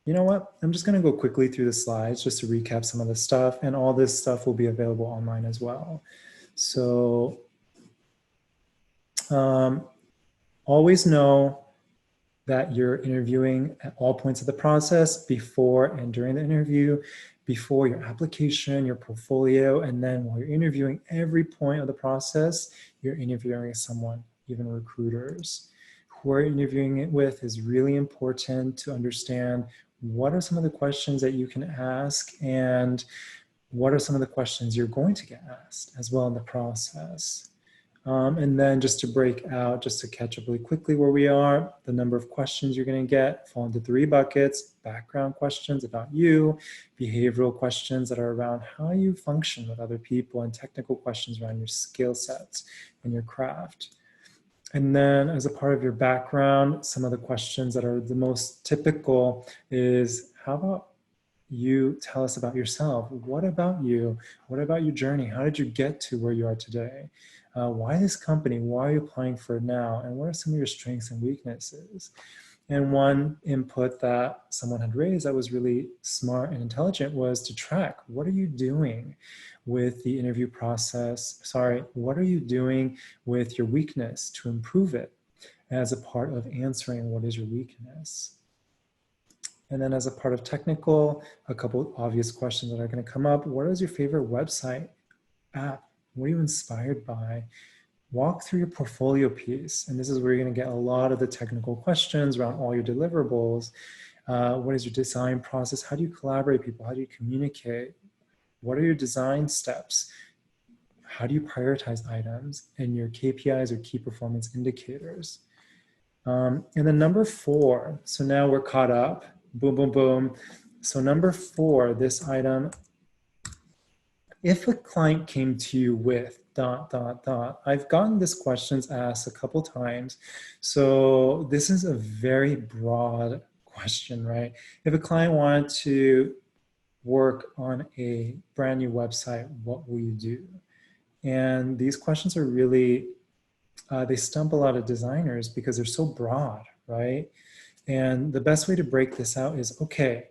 You know what? I'm just going to go quickly through the slides just to recap some of the stuff, and all this stuff will be available online as well. So always know that you're interviewing at all points of the process, before and during the interview, before your application, your portfolio, and then while you're interviewing, every point of the process, you're interviewing someone, even recruiters. Who are interviewing it with is really important to understand what are some of the questions that you can ask, and what are some of the questions you're going to get asked as well in the process. And then just to break out, just to catch up really quickly where we are, the number of questions you're going to get fall into 3 buckets: background questions about you, behavioral questions that are around how you function with other people, and technical questions around your skill sets and your craft. And then as a part of your background, some of the questions that are the most typical is, how about you tell us about yourself? What about you? What about your journey? How did you get to where you are today? Why this company? Why are you applying for it now? And what are some of your strengths and weaknesses? And one input that someone had raised that was really smart and intelligent was to track, what are you doing with the interview process? Sorry, what are you doing with your weakness to improve it, as a part of answering what is your weakness? And then as a part of technical, a couple obvious questions that are going to come up. What is your favorite website, app? What are you inspired by? Walk through your portfolio piece. And this is where you're going to get a lot of the technical questions around all your deliverables. What is your design process? How do you collaborate with people? How do you communicate? What are your design steps? How do you prioritize items? And your KPIs, or key performance indicators. And then number 4, so now we're caught up. Boom, boom, boom. So number 4, this item, if a client came to you with ... I've gotten this questions asked a couple times. So this is a very broad question, right? If a client wanted to work on a brand new website, what will you do? And these questions are really, they stump a lot of designers because they're so broad, right? And the best way to break this out is, okay,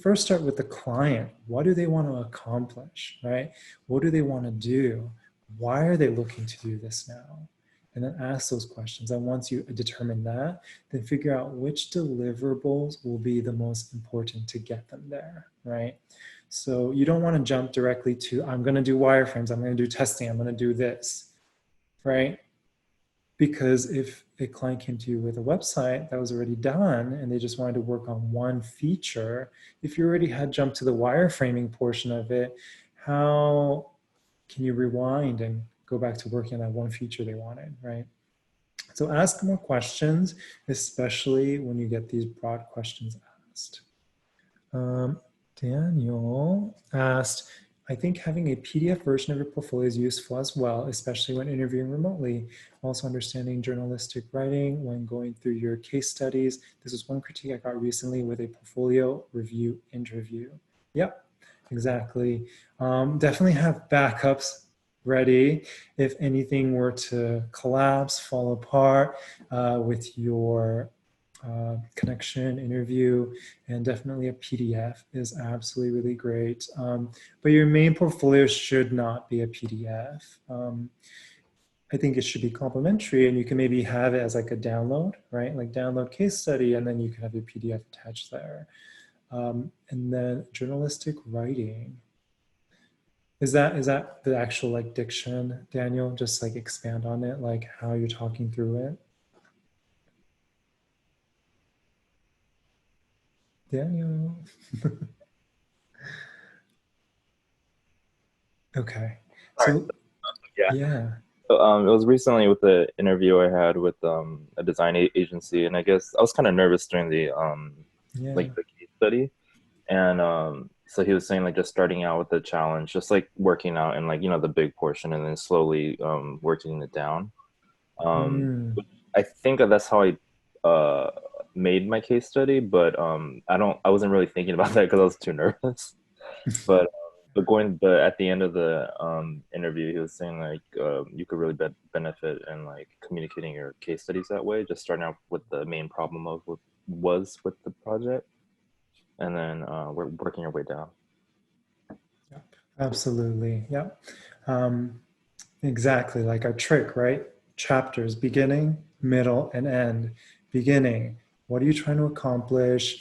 first start with the client. What do they want to accomplish, right? What do they want to do? Why are they looking to do this now? And then ask those questions. And once you determine that, then figure out which deliverables will be the most important to get them there, right? So you don't want to jump directly to, I'm going to do wireframes, I'm going to do testing, I'm going to do this, right? Because if a client came to you with a website that was already done and they just wanted to work on one feature, if you already had jumped to the wireframing portion of it, how can you rewind and go back to working on that one feature they wanted, right? So ask more questions, especially when you get these broad questions asked. Daniel asked, I think having a PDF version of your portfolio is useful as well, especially when interviewing remotely. Also understanding journalistic writing when going through your case studies. This is one critique I got recently with a portfolio review interview. Yep, exactly. Definitely have backups ready if anything were to collapse, fall apart with your connection interview, and definitely a PDF is absolutely really great. But your main portfolio should not be a PDF. I think it should be complementary, and you can maybe have it as like a download, right? Like download case study, and then you can have your PDF attached there. And then journalistic writing. Is that the actual like diction, Daniel? Just like expand on it, like how you're talking through it. Daniel. Okay. All right. So Yeah. yeah. So, it was recently with the interview I had with a design agency, and I guess I was kind of nervous during the Yeah. like the case study, and so he was saying like just starting out with the challenge, just like working out and like the big portion, and then slowly working it down. Mm. Which I think that's how I uh made my case study, but I wasn't really thinking about that because I was too nervous. But but at the end of the interview, he was saying like you could really benefit in like communicating your case studies that way, just starting out with the main problem of what was with the project. and then we're working our way down. Yep. Absolutely. Yep. Exactly like our trick, right? Chapters, beginning, middle, and end. Beginning, what are you trying to accomplish?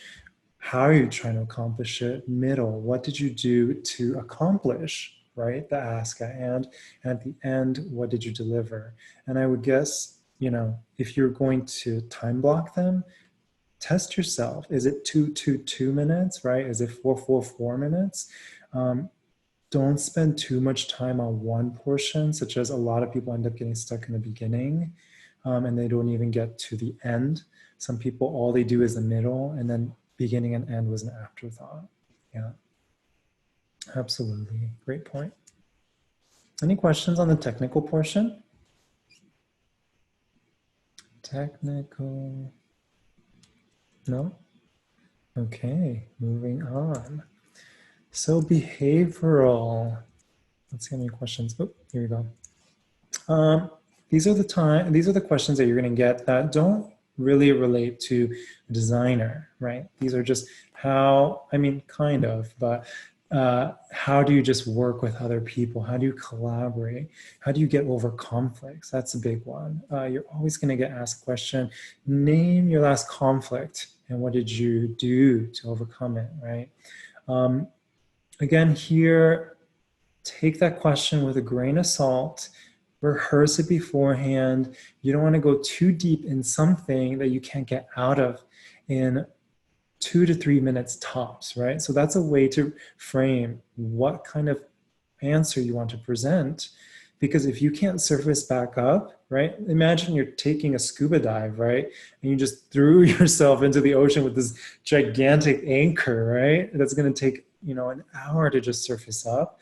How are you trying to accomplish it? Middle, what did you do to accomplish, right? The ask at hand. And at the end, what did you deliver? And I would guess, if you're going to time block them, test yourself. Is it 2 minutes, right? Is it 4 minutes? Um, don't spend too much time on one portion, such as a lot of people end up getting stuck in the beginning and they don't even get to the end. Some people, all they do is the middle, and then beginning and end was an afterthought. Yeah, absolutely. Great point. Any questions on the technical portion? Technical. No? Okay, moving on. So behavioral. Let's see how many questions. Oh, here we go. These are the questions that you're going to get that don't really relate to a designer, right? These are just kind of, but how do you just work with other people? How do you collaborate? How do you get over conflicts? That's a big one. You're always going to get asked a question, name your last conflict and what did you do to overcome it, right? Again, here, take that question with a grain of salt, rehearse it beforehand. You don't want to go too deep in something that you can't get out of in 2 to 3 minutes tops, right? So that's a way to frame what kind of answer you want to present. Because if you can't surface back up, right? Imagine you're taking a scuba dive, right? And you just threw yourself into the ocean with this gigantic anchor, right? That's going to take, an hour to just surface up.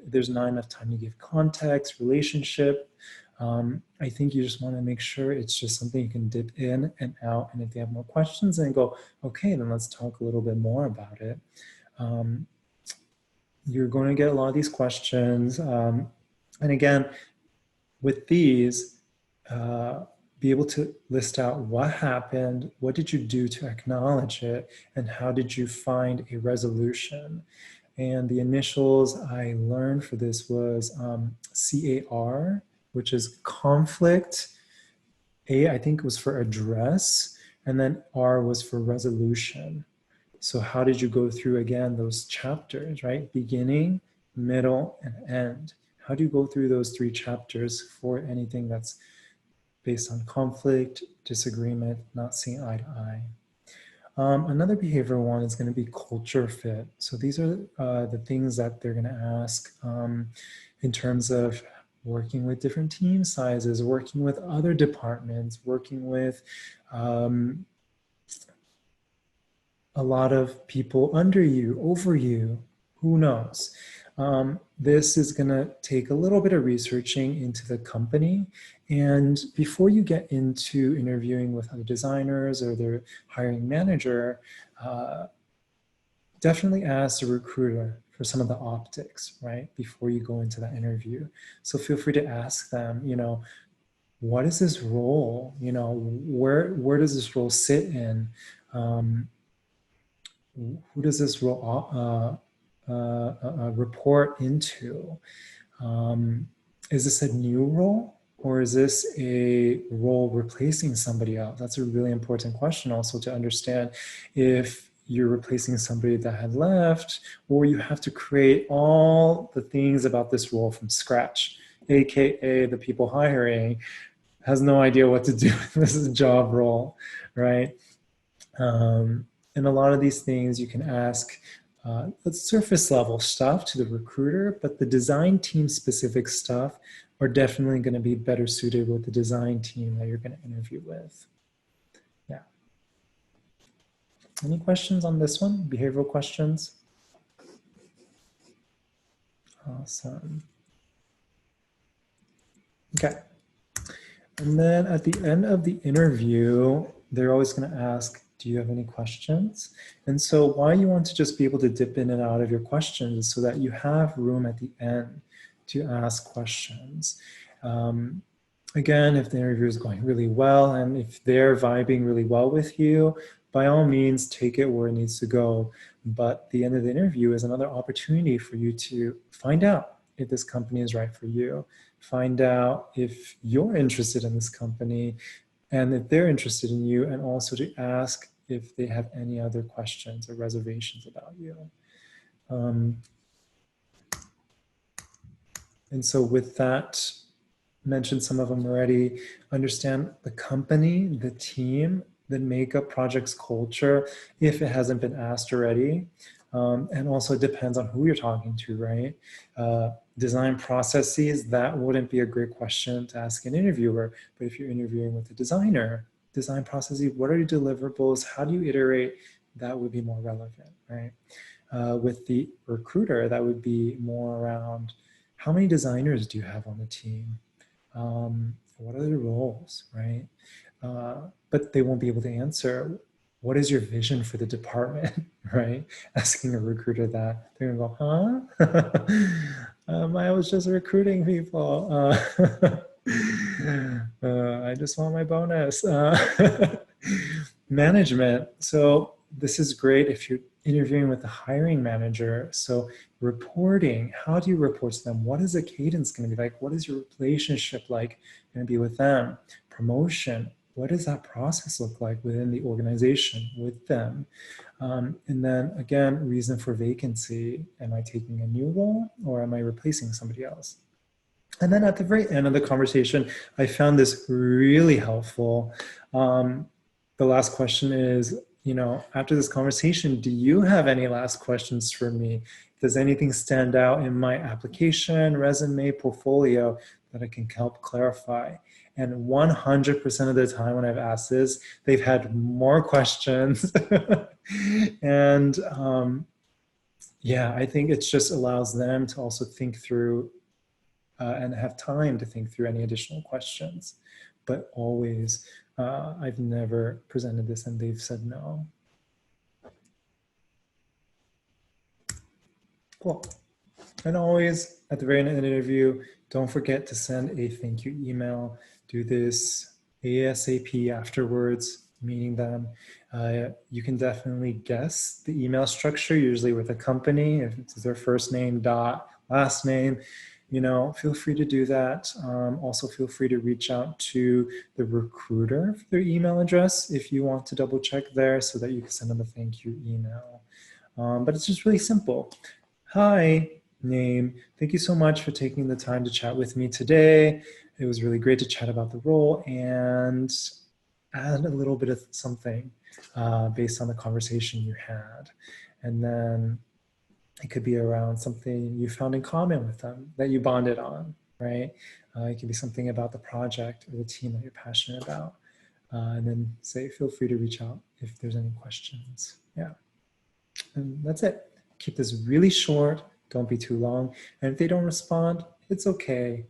There's not enough time to give context, relationship. I think you just want to make sure it's just something you can dip in and out. And if they have more questions, then go, okay, then let's talk a little bit more about it. You're going to get a lot of these questions. And again, with these, be able to list out what happened, what did you do to acknowledge it, and how did you find a resolution? And the initials I learned for this was CAR, which is conflict. A, I think, was for address, and then R was for resolution. So how did you go through, again, those chapters, right? Beginning, middle, and end. How do you go through those 3 chapters for anything that's based on conflict, disagreement, not seeing eye to eye? Another behavioral one is going to be culture fit. So these are the things that they're going to ask in terms of working with different team sizes, working with other departments, working with a lot of people under you, over you, who knows? This is going to take a little bit of researching into the company. And before you get into interviewing with other designers or their hiring manager, definitely ask the recruiter for some of the optics, right? Before you go into that interview. So feel free to ask them, what is this role? Where does this role sit in? Who does this role report into? Is this a new role, or is this a role replacing somebody else? That's a really important question also to understand if you're replacing somebody that had left, or you have to create all the things about this role from scratch, AKA the people hiring has no idea what to do with this job role, right? And a lot of these things you can ask surface level stuff to the recruiter, but the design team specific stuff are definitely going to be better suited with the design team that you're going to interview with. Yeah. Any questions on this one? Behavioral questions? Awesome. Okay. And then at the end of the interview, they're always going to ask, do you have any questions? And so why you want to just be able to dip in and out of your questions so that you have room at the end to ask questions. Again, if the interview is going really well and if they're vibing really well with you, by all means, take it where it needs to go. But the end of the interview is another opportunity for you to find out if this company is right for you, find out if you're interested in this company and if they're interested in you, and also to ask if they have any other questions or reservations about you. And so with that, mentioned some of them already, understand the company, the team, the makeup, project's culture, if it hasn't been asked already. And also it depends on who you're talking to, right? Design processes, that wouldn't be a great question to ask an interviewer. But if you're interviewing with a designer, design processes, what are your deliverables? How do you iterate? That would be more relevant, right? With the recruiter, that would be more around how many designers do you have on the team? What are the roles, right? But they won't be able to answer, what is your vision for the department, right? Asking a recruiter that, they're gonna go, huh? I was just recruiting people. I just want my bonus. Management. So this is great if you're interviewing with the hiring manager. So reporting, how do you report to them? What is the cadence going to be like? What is your relationship like going to be with them? Promotion, what does that process look like within the organization with them? And then again, reason for vacancy. Am I taking a new role or am I replacing somebody else? And then at the very end of the conversation, I found this really helpful. The last question is, after this conversation, do you have any last questions for me? Does anything stand out in my application, resume, portfolio that I can help clarify? And 100% of the time when I've asked this, they've had more questions. And yeah, I think it just allows them to also think through and have time to think through any additional questions. But always, I've never presented this and they've said no. Cool. And always, at the very end of the interview, don't forget to send a thank you email. Do this ASAP afterwards, meeting them. You can definitely guess the email structure, usually with a company, if it's their first name, dot, last name. Feel free to do that. Also feel free to reach out to the recruiter for their email address if you want to double check there so that you can send them a thank you email. But it's just really simple. Hi, name. Thank you so much for taking the time to chat with me today. It was really great to chat about the role and add a little bit of something based on the conversation you had. And then it could be around something you found in common with them that you bonded on, right? It could be something about the project or the team that you're passionate about. And then feel free to reach out if there's any questions. Yeah, and that's it. Keep this really short. Don't be too long. And if they don't respond, it's okay.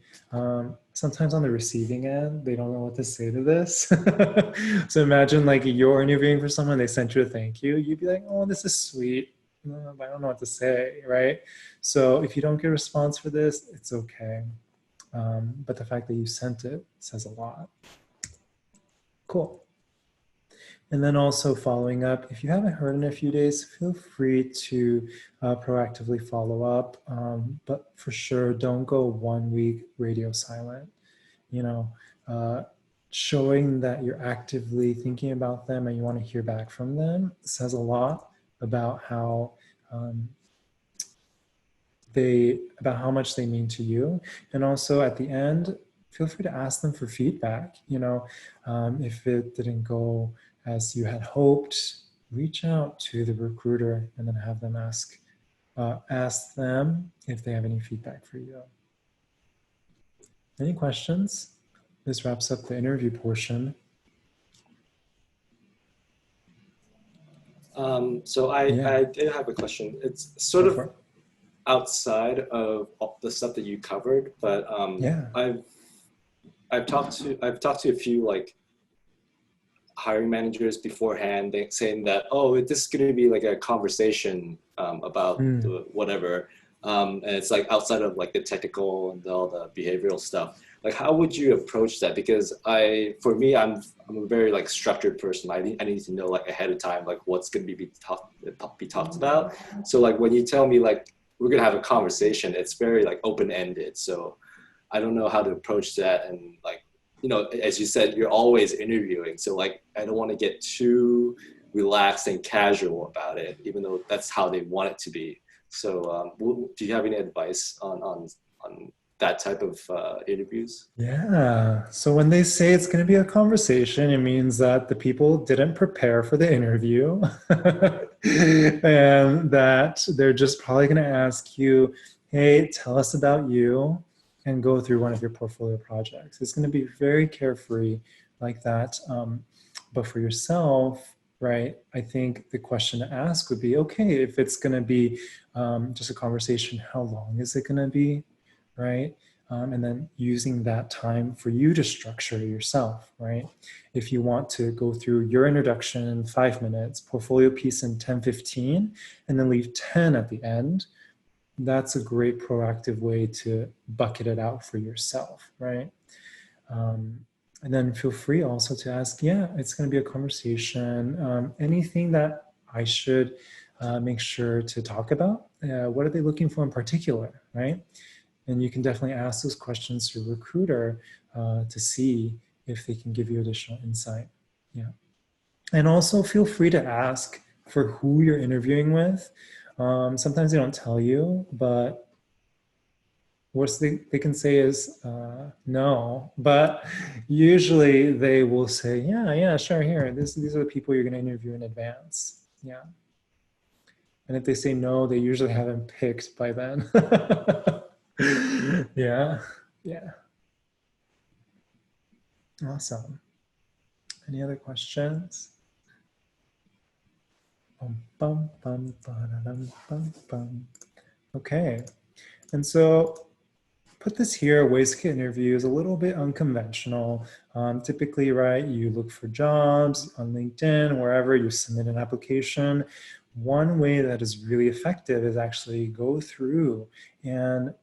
Sometimes on the receiving end, they don't know what to say to this. So imagine like you're interviewing for someone, they sent you a thank you. You'd be like, oh, this is sweet. I don't know what to say, right? So if you don't get a response for this, it's okay. But the fact that you sent it says a lot. Cool. And then also following up, if you haven't heard in a few days, feel free to proactively follow up. But for sure, don't go 1 week radio silent. Showing that you're actively thinking about them and you want to hear back from them says a lot about how much they mean to you. And also at the end, feel free to ask them for feedback. If it didn't go as you had hoped, reach out to the recruiter and then have them ask them if they have any feedback for you. Any questions? This wraps up the interview portion. So I did have a question. It's sort of outside of the stuff that you covered, but yeah. I've talked to a few like hiring managers beforehand, saying that, oh, this is going to be like a conversation about the whatever, and it's like outside of like the technical and all the behavioral stuff. Like, how would you approach that? Because for me, I'm a very like structured person. I need to know like ahead of time, like what's going to be talked about. So like when you tell me like we're going to have a conversation, it's very like open-ended. So I don't know how to approach that. And like, you know, as you said, you're always interviewing. So like, I don't want to get too relaxed and casual about it, even though that's how they want it to be. So do you have any advice on that type of interviews? Yeah. So when they say it's going to be a conversation, it means that the people didn't prepare for the interview and that they're just probably going to ask you, hey, tell us about you and go through one of your portfolio projects. It's going to be very carefree like that. But for yourself, right, I think the question to ask would be, okay, if it's going to be just a conversation, how long is it going to be, right? And then using that time for you to structure yourself, right? If you want to go through your introduction in 5 minutes, portfolio piece in 10, 15, and then leave 10 at the end, that's a great proactive way to bucket it out for yourself, right? And then feel free also to ask, yeah, it's going to be a conversation. Anything that I should make sure to talk about? What are they looking for in particular, right? And you can definitely ask those questions to a recruiter to see if they can give you additional insight. Yeah. And also feel free to ask for who you're interviewing with. Sometimes they don't tell you, but what they can say is no. But usually they will say, yeah, sure, here. These are the people you're going to interview in advance. Yeah. And if they say no, they usually haven't picked by then. Yeah. Awesome. Any other questions? Okay. And so put this here, ways to get interviews, a little bit unconventional. Typically, right, you look for jobs on LinkedIn, wherever you submit an application. One way that is really effective is actually go through and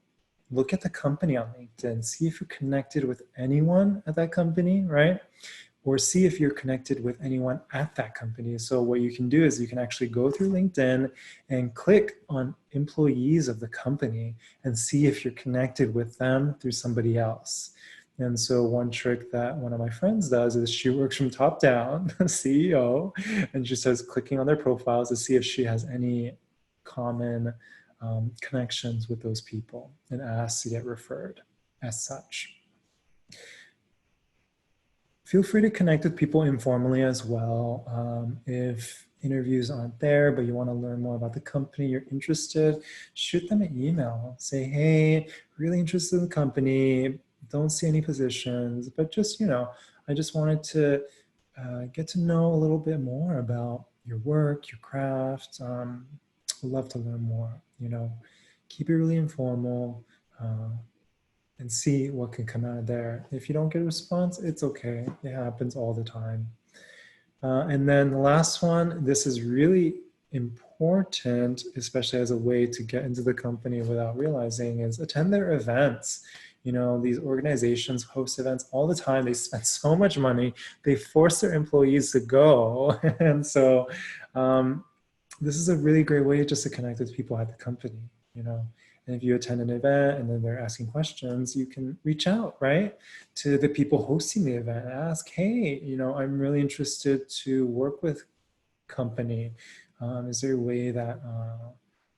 look at the company on LinkedIn, see if you're connected with anyone at that company, right? Or see if you're connected with anyone at that company. So what you can do is you can actually go through LinkedIn and click on employees of the company and see if you're connected with them through somebody else. And so one trick that one of my friends does is she works from top down, CEO, and she starts clicking on their profiles to see if she has any common connections with those people and asks to get referred as such. Feel free to connect with people informally as well. If interviews aren't there, but you want to learn more about the company, you're interested, shoot them an email. Say, hey, really interested in the company, don't see any positions, but just, you know, I just wanted to get to know a little bit more about your work, your craft. I'd love to learn more, you know, keep it really informal. And see what can come out of there. If you don't get a response, it's okay. It happens all the time. And then the last one, this is really important, especially as a way to get into the company without realizing, is attend their events. You know, these organizations host events all the time. They spend so much money. They force their employees to go. And so this is a really great way just to connect with people at the company, you know. And if you attend an event and then they're asking questions, you can reach out, right, to the people hosting the event and ask, hey, you know, I'm really interested to work with company. Is there a way that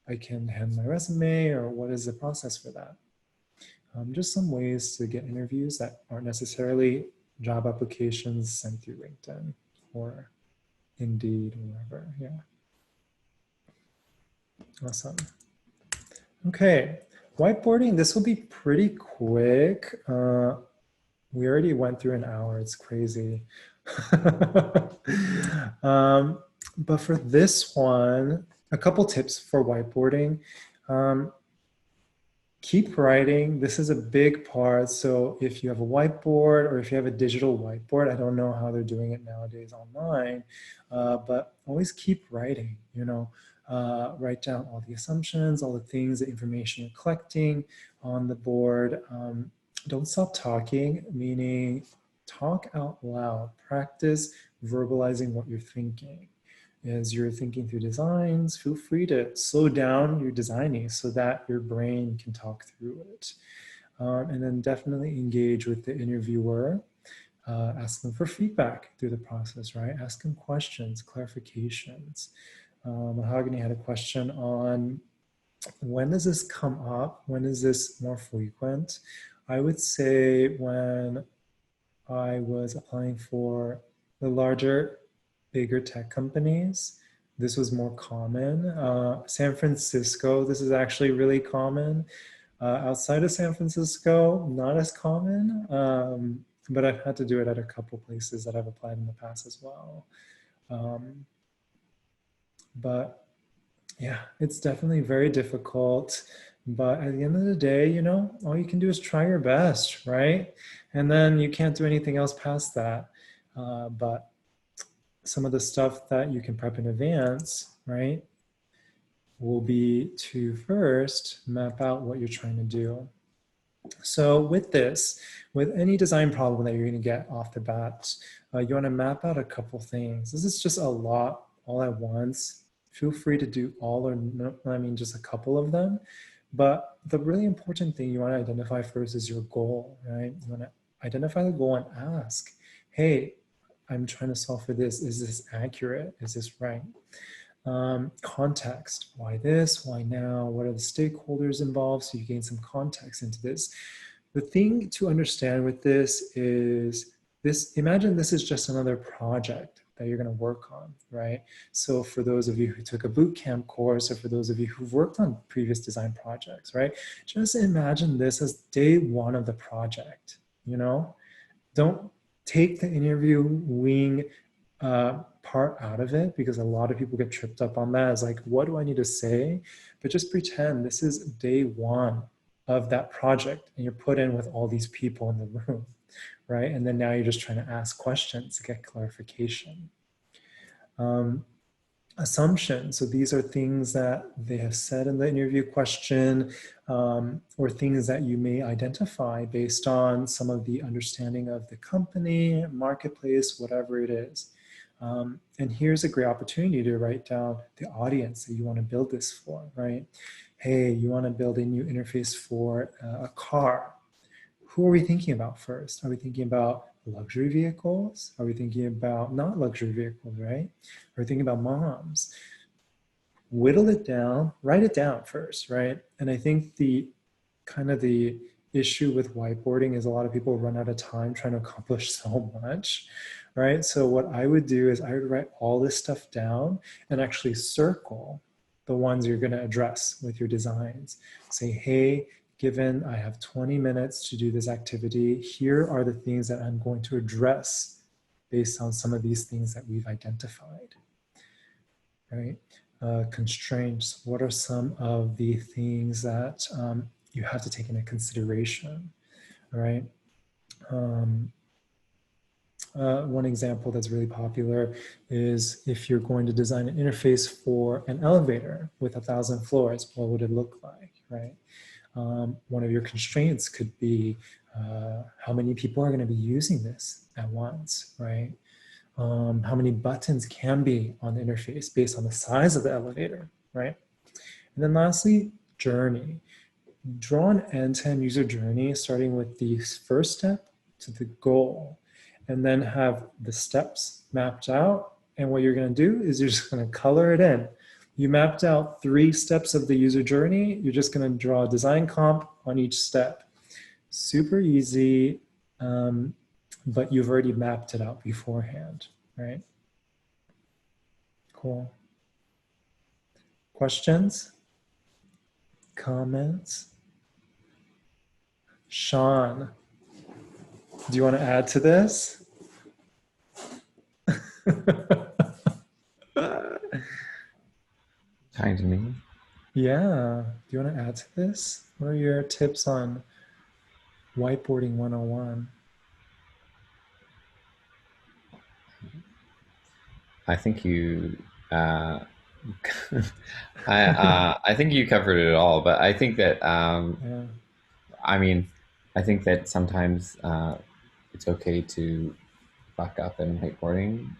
I can hand my resume, or what is the process for that? Just some ways to get interviews that aren't necessarily job applications sent through LinkedIn or Indeed or wherever. Yeah. Awesome. Okay, whiteboarding, this will be pretty quick. We already went through an hour, it's crazy. But for this one, a couple tips for whiteboarding. Keep writing, this is a big part. So if you have a whiteboard or if you have a digital whiteboard, I don't know how they're doing it nowadays online, but always keep writing, you know. Write down all the assumptions, all the things, the information you're collecting on the board. don't stop talking, meaning talk out loud. Practice verbalizing what you're thinking. As you're thinking through designs, feel free to slow down your designing so that your brain can talk through it. And then definitely engage with the interviewer. Ask them for feedback through the process, right? Ask them questions, clarifications. Mahogany had a question on when does this come up? When is this more frequent? I would say when I was applying for the larger, bigger tech companies, this was more common. San Francisco, this is actually really common. Outside of San Francisco, not as common, but I've had to do it at a couple places that I've applied in the past as well. But yeah, it's definitely very difficult. But at the end of the day, you know, all you can do is try your best, right? And then you can't do anything else past that. But some of the stuff that you can prep in advance, right, will be to first map out what you're trying to do. So with this, with any design problem that you're going to get off the bat, you want to map out a couple things. This is just a lot all at once. Feel free to do all or no, I mean just a couple of them. But the really important thing you want to identify first is your goal, right? You want to identify the goal and ask, hey, I'm trying to solve for this. Is this accurate? Is this right? Context, why this, why now, what are the stakeholders involved, so you gain some context into this. The thing to understand with this is this, imagine this is just another project that you're going to work on, right? So for those of you who took a boot camp course, or for those of you who've worked on previous design projects, right? Just imagine this as day one of the project, you know? Don't take the interviewing part out of it, because a lot of people get tripped up on that. It's like, what do I need to say? But just pretend this is day one of that project and you're put in with all these people in the room, right? And then now you're just trying to ask questions to get clarification. Assumptions. So these are things that they have said in the interview question, or things that you may identify based on some of the understanding of the company, marketplace, whatever it is. And here's a great opportunity to write down the audience that you want to build this for, right? Hey, you want to build a new interface for a car. Who are we thinking about first? Are we thinking about luxury vehicles? Are we thinking about not luxury vehicles, right? Are we thinking about moms? Whittle it down, write it down first, right? And I think the kind of the issue with whiteboarding is a lot of people run out of time trying to accomplish so much, right? So what I would do is I would write all this stuff down and actually circle the ones you're going to address with your designs. Say, hey, given I have 20 minutes to do this activity, here are the things that I'm going to address based on some of these things that we've identified, right? Constraints, what are some of the things that you have to take into consideration, all right? One example that's really popular is if you're going to design an interface for an elevator with 1,000 floors, what would it look like, right? One of your constraints could be how many people are going to be using this at once, right? How many buttons can be on the interface based on the size of the elevator, right? And then lastly, journey. Draw an end-to-end user journey starting with the first step to the goal, and then have the steps mapped out. And what you're going to do is you're just going to color it in. You mapped out 3 steps of the user journey. You're just going to draw a design comp on each step. Super easy, but you've already mapped it out beforehand, right? Cool. Questions? Comments? Sean, do you want to add to this? Talking to me? Yeah. Do you want to add to this? What are your tips on Whiteboarding 101? I think you I think you covered it all, but I think that Yeah. I mean, I think that sometimes it's okay to fuck up in whiteboarding.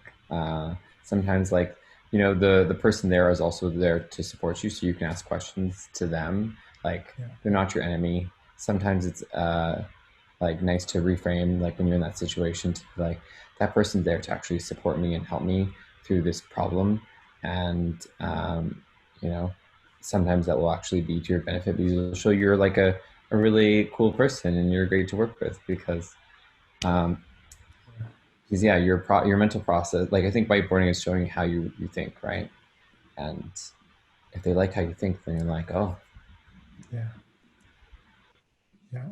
Sometimes, like, you know, the person there is also there to support you, so you can ask questions to them. Like, Yeah. they're not your enemy. Sometimes it's like nice to reframe, like when you're in that situation, to be like, that person's there to actually support me and help me through this problem. And you know, sometimes that will actually be to your benefit because it'll show you're like a really cool person and you're great to work with um, because yeah, your mental process, like I think whiteboarding is showing how you think, right? And if they like how you think, then you're like, oh, Yeah. Yeah.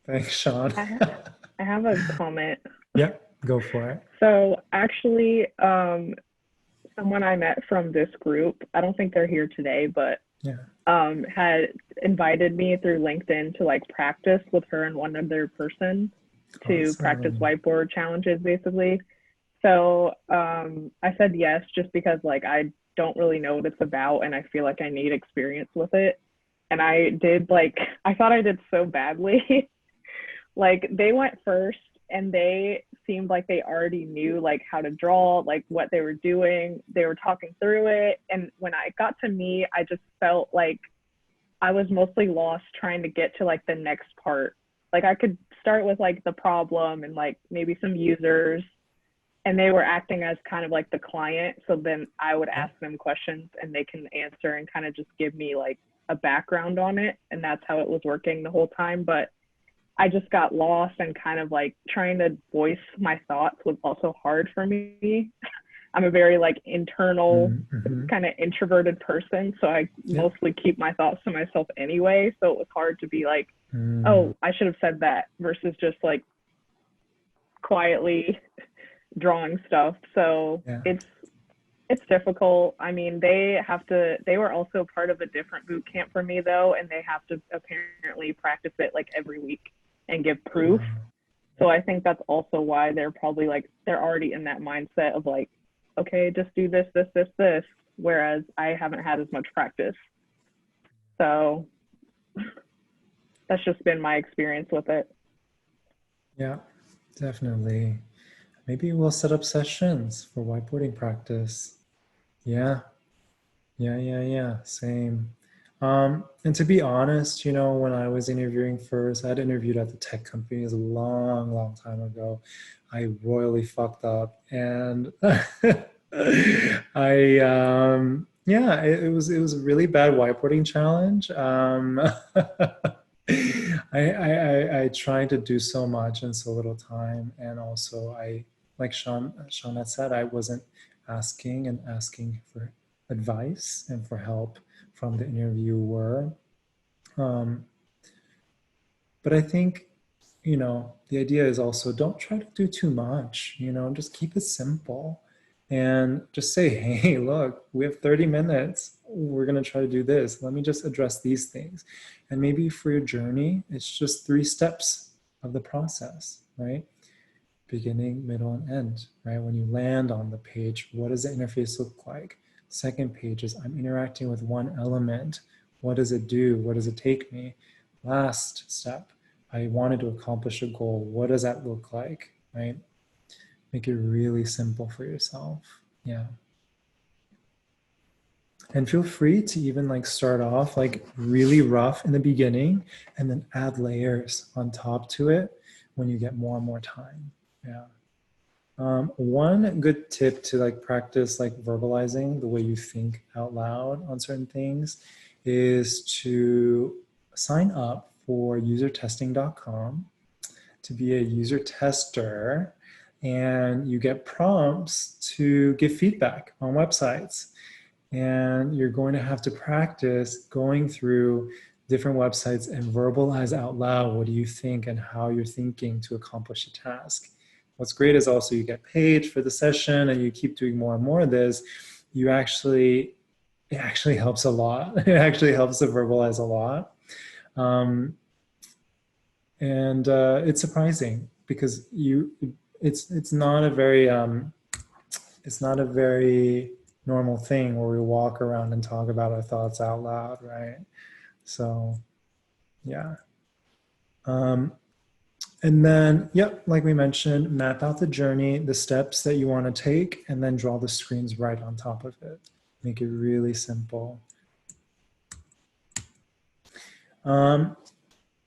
Thanks, Sean. I have a comment. Yeah, go for it. So actually, someone I met from this group, I don't think they're here today, but Yeah. had invited me through LinkedIn to like practice with her and one other person to practice Awesome. whiteboard challenges basically. So I said yes, just because like I don't really know what it's about and I feel like I need experience with it. And I did like, I thought I did so badly. Like they went first and they seemed like they already knew like how to draw, like what they were doing. They were talking through it. And when I got to me, I just felt like I was mostly lost trying to get to like the next part. Like I could start with like the problem and like maybe some users, and they were acting as kind of like the client. So then I would ask them questions and they can answer and kind of just give me like a background on it. And that's how it was working the whole time. But I just got lost and kind of like trying to voice my thoughts was also hard for me. I'm a very like internal Mm-hmm. kind of introverted person. So I mostly keep my thoughts to myself anyway. So it was hard to be like, oh, I should have said that versus just like quietly drawing stuff. So it's difficult. I mean, they were also part of a different boot camp for me though, and they have to apparently practice it like every week and give proof. So I think that's also why they're probably like, they're already in that mindset of like, okay, just do this, this, this, this, whereas I haven't had as much practice. So that's just been my experience with it. Yeah, definitely. Maybe we'll set up sessions for whiteboarding practice. Yeah. Same. And to be honest, you know, when I was interviewing first, I had interviewed at the tech companies a long, long time ago. I royally fucked up, and it was a really bad whiteboarding challenge. I tried to do so much in so little time, and also like Sean had said, I wasn't asking for advice and for help from the interviewer. But I think, you know, the idea is also don't try to do too much, you know, just keep it simple and just say, hey, look, we have 30 minutes. We're going to try to do this. Let me just address these things. And maybe for your journey, it's just 3 steps of the process, right? Beginning, middle, and end, right? When you land on the page, what does the interface look like? Second page is I'm interacting with one element. What does it do? What does it take me? Last step, I wanted to accomplish a goal. What does that look like, right? Make it really simple for yourself. Yeah. And feel free to even like start off like really rough in the beginning and then add layers on top to it when you get more and more time. Yeah. One good tip to like practice like verbalizing the way you think out loud on certain things is to sign up for usertesting.com to be a user tester, and you get prompts to give feedback on websites. And you're going to have to practice going through different websites and verbalize out loud what do you think and how you're thinking to accomplish a task. What's great is also you get paid for the session and you keep doing more and more of this. It actually helps a lot. It actually helps to verbalize a lot. And it's surprising because it's not a very normal thing where we walk around and talk about our thoughts out loud, right? So, yeah. And then, yep, like we mentioned, map out the journey, the steps that you want to take, and then draw the screens right on top of it. Make it really simple.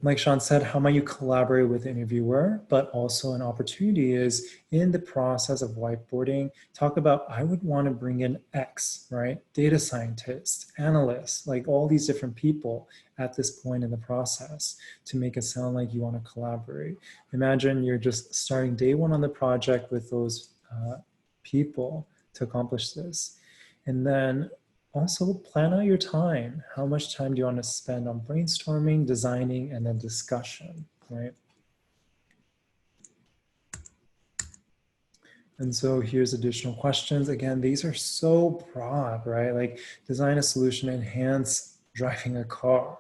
Like Sean said, how might you collaborate with the interviewer? But also an opportunity is in the process of whiteboarding, talk about, I would want to bring in X, right? Data scientists, analysts, like all these different people at this point in the process to make it sound like you want to collaborate. Imagine you're just starting day one on the project with those people to accomplish this. And then also plan out your time. How much time do you want to spend on brainstorming, designing, and then discussion, right? And so here's additional questions. Again, these are so broad, right? Like design a solution, enhance driving a car.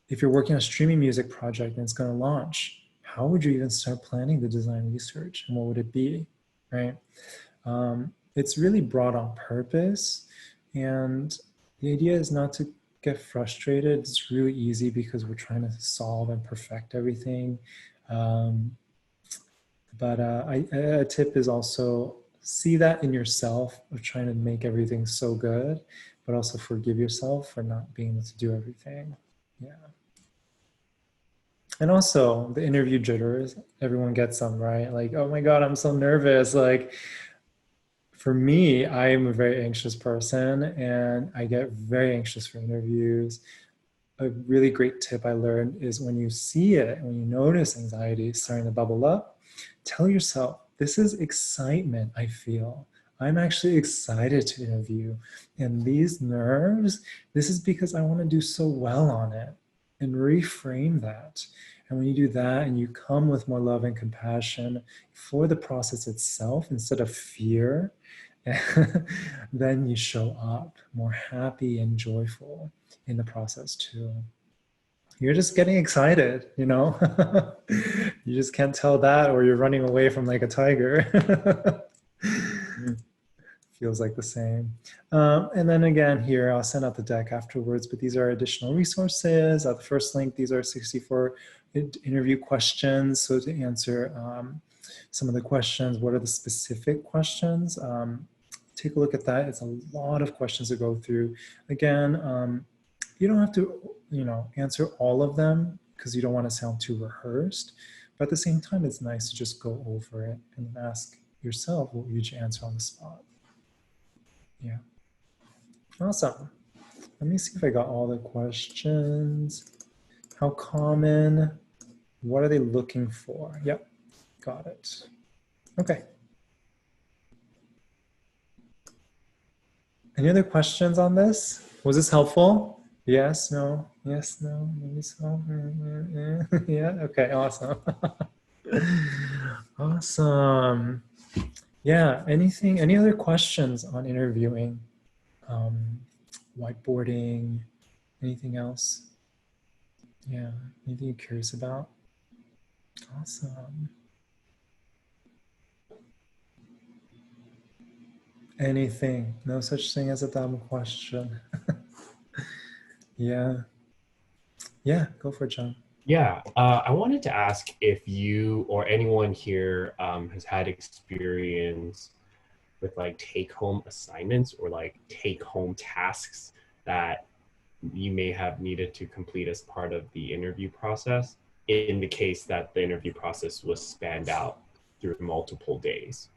If you're working on a streaming music project and it's going to launch, how would you even start planning the design research and what would it be, right? It's really broad on purpose. And the idea is not to get frustrated. It's really easy because we're trying to solve and perfect everything. But a tip is also see that in yourself of trying to make everything so good, but also forgive yourself for not being able to do everything. Yeah. And also the interview jitters, everyone gets some, right? Like, oh my God, I'm so nervous. Like, for me, I am a very anxious person and I get very anxious for interviews. A really great tip I learned is when you see it, when you notice anxiety starting to bubble up, tell yourself, this is excitement I feel. I'm actually excited to interview. And these nerves, this is because I want to do so well on it. And reframe that. And when you do that and you come with more love and compassion for the process itself instead of fear, then you show up more happy and joyful in the process too. You're just getting excited, you know? You just can't tell that or you're running away from like a tiger. Feels like the same. And then again here, I'll send out the deck afterwards, but these are additional resources. At the first link, these are 64 interview questions. So to answer some of the questions, what are the specific questions? Take a look at that. It's a lot of questions to go through. Again, you don't have to, answer all of them because you don't want to sound too rehearsed. But at the same time, it's nice to just go over it and ask yourself what would you answer on the spot. Yeah. Awesome. Let me see if I got all the questions. How common? What are they looking for? Yep, got it. Okay. Any other questions on this? Was this helpful? Yes, no, yes, no, maybe so. Yeah, okay, awesome. Awesome. Yeah, any other questions on interviewing, whiteboarding, anything else? Yeah, anything you're curious about? Awesome. Anything, no such thing as a dumb question. Yeah. Yeah, go for it, John. Yeah, I wanted to ask if you or anyone here has had experience with like take-home assignments or like take-home tasks that you may have needed to complete as part of the interview process in the case that the interview process was spanned out through multiple days.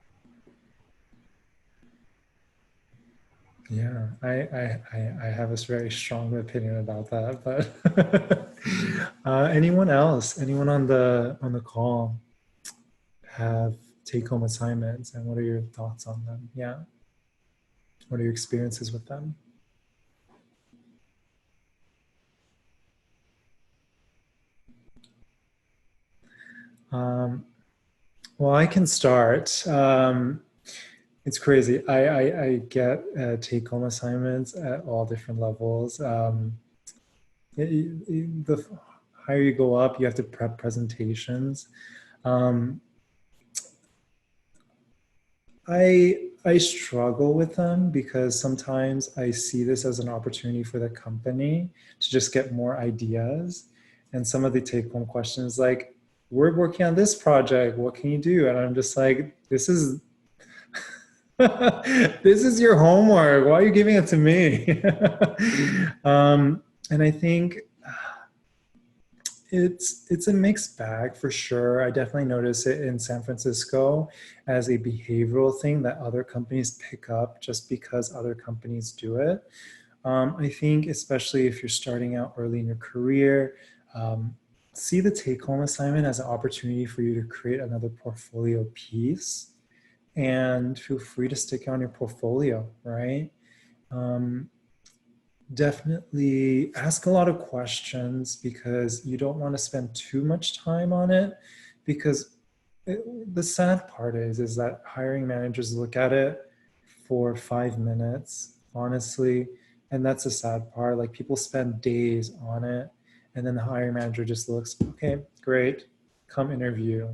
Yeah, I have a very strong opinion about that, but anyone else, anyone on the call have take-home assignments, and what are your thoughts on them? Yeah, what are your experiences with them? Well, I can start. It's crazy. I get take-home assignments at all different levels. The higher you go up, you have to prep presentations. I struggle with them because sometimes I see this as an opportunity for the company to just get more ideas. And some of the take-home questions like, we're working on this project, what can you do? And I'm just like, this is this is your homework. Why are you giving it to me? And I think it's a mixed bag for sure. I definitely notice it in San Francisco as a behavioral thing that other companies pick up just because other companies do it. I think especially if you're starting out early in your career, see the take-home assignment as an opportunity for you to create another portfolio piece, and feel free to stick on your portfolio, right? Definitely ask a lot of questions because you don't want to spend too much time on it, because the sad part is that hiring managers look at it for 5 minutes, honestly, and that's the sad part. Like, people spend days on it, and then the hiring manager just looks, okay, great, come interview.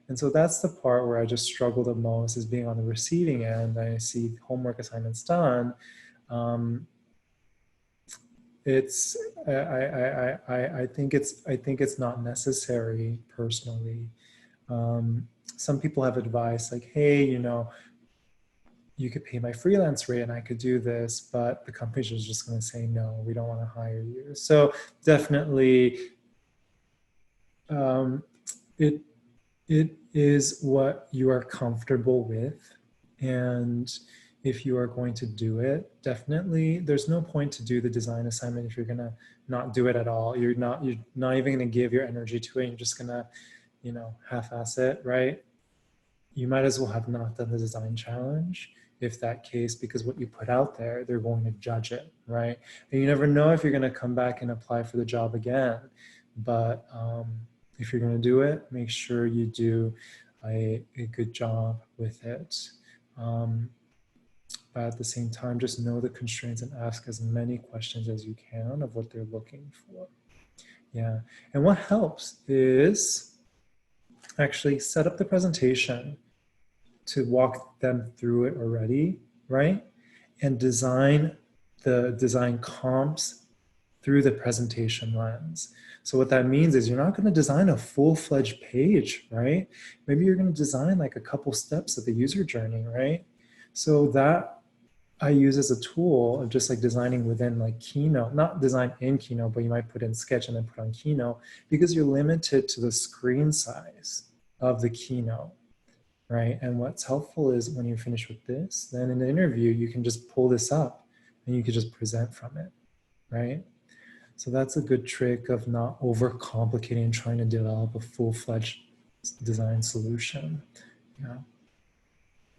And so that's the part where I just struggle the most, is being on the receiving end. I see homework assignments done. It's I think it's not necessary personally. Some people have advice like, hey, you know, you could pay my freelance rate and I could do this, but the company's just going to say, no, we don't want to hire you. So definitely, it is what you are comfortable with. And if you are going to do it, definitely, there's no point to do the design assignment if you're going to not do it at all. You're not even going to give your energy to it. You're just going to, you know, half-ass it, right? You might as well have not done the design challenge if that case, because what you put out there, they're going to judge it, right? And you never know if you're going to come back and apply for the job again. But if you're going to do it, make sure you do a good job with it. But at the same time, just know the constraints and ask as many questions as you can of what they're looking for. Yeah. And what helps is actually set up the presentation to walk them through it already, right? And design the design comps through the presentation lens. So what that means is you're not going to design a full-fledged page, right? Maybe you're going to design like a couple steps of the user journey, right? So that I use as a tool of just like designing within like Keynote, not design in Keynote, but you might put in Sketch and then put on Keynote, because you're limited to the screen size of the Keynote, right? And what's helpful is when you finish with this, then in the interview, you can just pull this up and you can just present from it, right? So that's a good trick of not overcomplicating and trying to develop a full-fledged design solution. Yeah.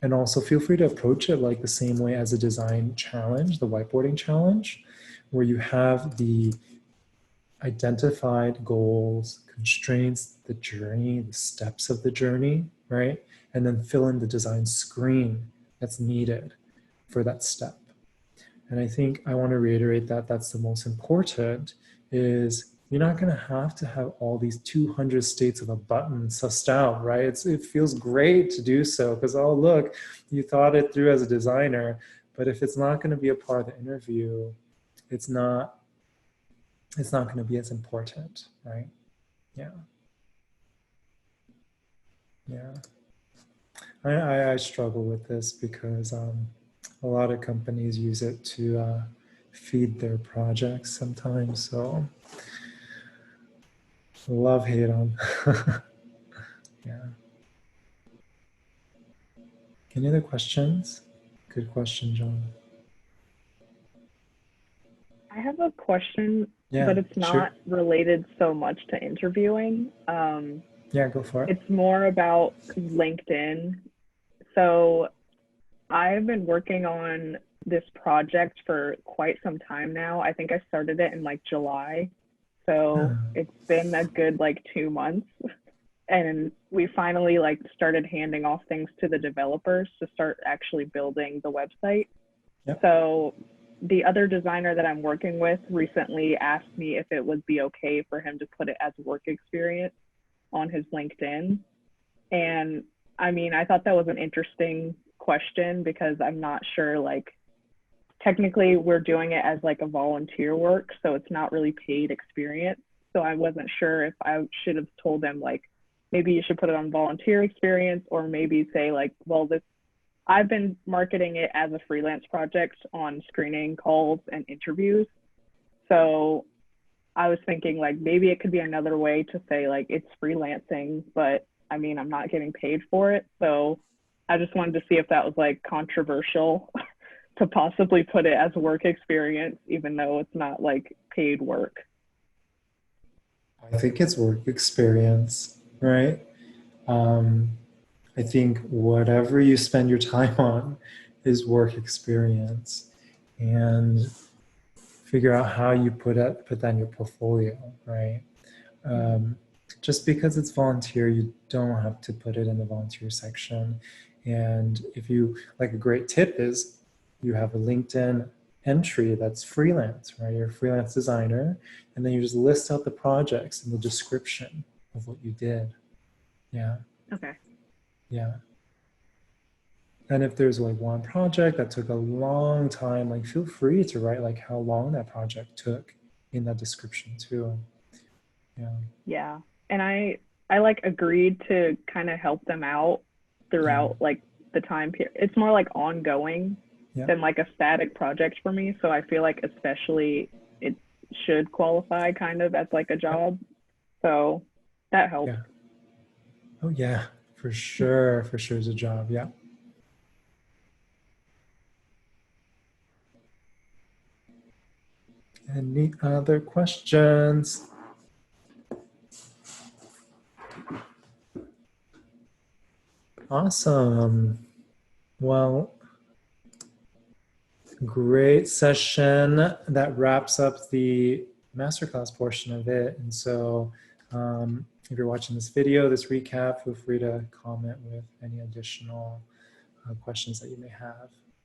And also feel free to approach it like the same way as a design challenge, the whiteboarding challenge, where you have the identified goals, constraints, the journey, the steps of the journey, right? And then fill in the design screen that's needed for that step. And I think I want to reiterate that that's the most important, is you're not going to have all these 200 states of a button sussed out, right? It feels great to do so because, oh, look, you thought it through as a designer. But if it's not going to be a part of the interview, it's not going to be as important, right? Yeah. Yeah. I struggle with this because a lot of companies use it to feed their projects sometimes. So love, hate on. Yeah. Any other questions? Good question, John. I have a question, Yeah, but it's not sure. related so much to interviewing. Yeah, go for it. It's more about LinkedIn. So I've been working on this project for quite some time now. I think I started it in like July. So it's been a good like 2 months. And we finally like started handing off things to the developers to start actually building the website. Yep. So the other designer that I'm working with recently asked me if it would be okay for him to put it as work experience on his LinkedIn. And I mean, I thought that was an interesting question because I'm not sure, like, technically we're doing it as like a volunteer work, so it's not really paid experience. So I wasn't sure if I should have told them like, maybe you should put it on volunteer experience, or maybe say like, well, this, I've been marketing it as a freelance project on screening calls and interviews. So I was thinking like, maybe it could be another way to say like, it's freelancing, but I mean, I'm not getting paid for it. So I just wanted to see if that was like controversial to possibly put it as work experience, even though it's not like paid work. I think it's work experience, right? I think whatever you spend your time on is work experience, and figure out how you put that in your portfolio, right? Just because it's volunteer, you don't have to put it in the volunteer section. And if you, like, a great tip is you have a LinkedIn entry that's freelance, right? You're a freelance designer, and then you just list out the projects and the description of what you did. Yeah. Okay. Yeah. And if there's like one project that took a long time, like feel free to write like how long that project took in that description too. Yeah. Yeah. And I like agreed to kind of help them out throughout like the time period. It's more like ongoing than like a static project for me. So I feel like especially it should qualify kind of as like a job. So that helps. Yeah. Oh yeah, for sure. For sure is a job. Yeah. Any other questions? Awesome. Well, great session. That wraps up the masterclass portion of it. And so if you're watching this video, this recap, feel free to comment with any additional questions that you may have.